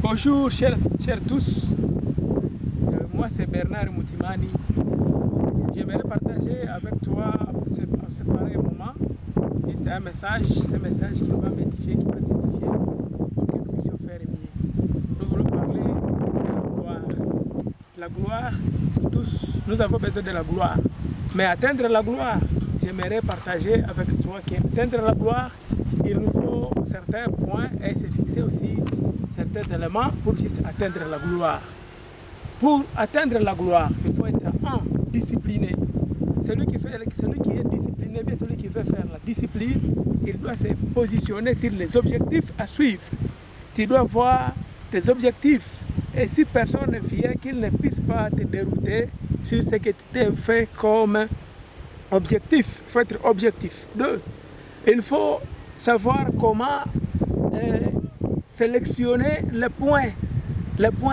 Bonjour chers tous, moi c'est Bernard Moutimani. J'aimerais partager avec toi ce pareil moment, juste un message, ce message qui va m'édifier, qui va t'édifier pour que nous puissions faire mieux. Nous voulons parler de la gloire. La gloire, tous, nous avons besoin de la gloire. Mais atteindre la gloire, j'aimerais partager avec toi qu'atteindre la gloire, il nous faut certains points et se fixer aussi certains éléments pour juste atteindre la gloire. Pour atteindre la gloire, il faut être discipliné. Celui qui est discipliné, bien celui qui veut faire la discipline, il doit se positionner sur les objectifs à suivre. Tu dois voir tes objectifs. Et si personne ne vient, qu'il ne puisse pas te dérouter sur ce que tu t'es fait comme objectif. Il faut être objectif. 2. Il faut savoir comment sélectionner les points,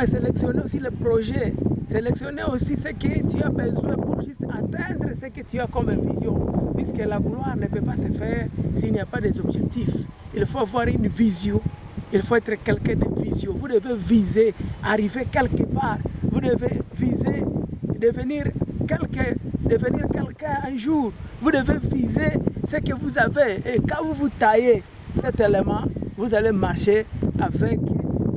sélectionner aussi le projet, sélectionner aussi ce que tu as besoin pour juste atteindre ce que tu as comme vision. Puisque la gloire ne peut pas se faire s'il n'y a pas des objectifs. Il faut avoir une vision, il faut être quelqu'un de vision. Vous devez viser, arriver quelque part. Vous devez viser, devenir quelqu'un un jour. Vous devez viser ce que vous avez. Et quand vous taillez cet élément, vous allez marcher avec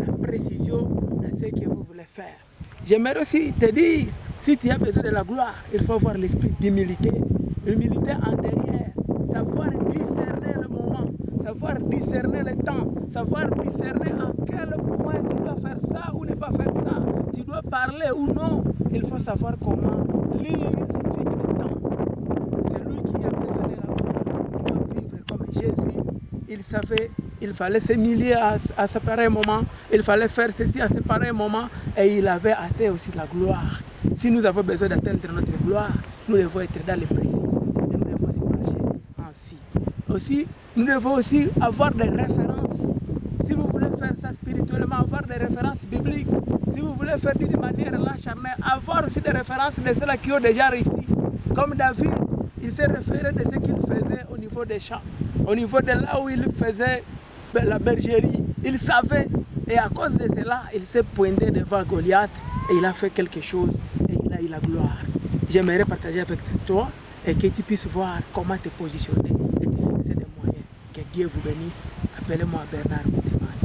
la précision de ce que vous voulez faire. J'aimerais aussi te dire, si tu as besoin de la gloire, il faut avoir l'esprit d'humilité. L'humilité en derrière, savoir discerner le moment, savoir discerner le temps, savoir discerner à quel point tu dois faire ça ou ne pas faire ça. Tu dois parler ou non. Il faut savoir comment lire les signes du temps. Celui qui a besoin de la gloire, il doit vivre comme Jésus. Il savait, il fallait s'humilier à ce pareil moment, il fallait faire ceci à ce pareil moment, et il avait atteint aussi la gloire. Si nous avons besoin d'atteindre notre gloire, nous devons être dans les principes, et nous devons aussi marcher ainsi. Aussi, nous devons aussi avoir des références. Si vous voulez faire ça spirituellement, avoir des références bibliques. Si vous voulez faire d'une manière là charnelle, avoir aussi des références de ceux qui ont déjà réussi. Comme David, il s'est référé de ce qu'il faisait au niveau des champs. Au niveau de là où il faisait la bergerie, il savait, et à cause de cela, il s'est pointé devant Goliath et il a fait quelque chose et il a eu la gloire. J'aimerais partager avec toi et que tu puisses voir comment te positionner et te fixer des moyens. Que Dieu vous bénisse. Appelez-moi Bernard Moutimani.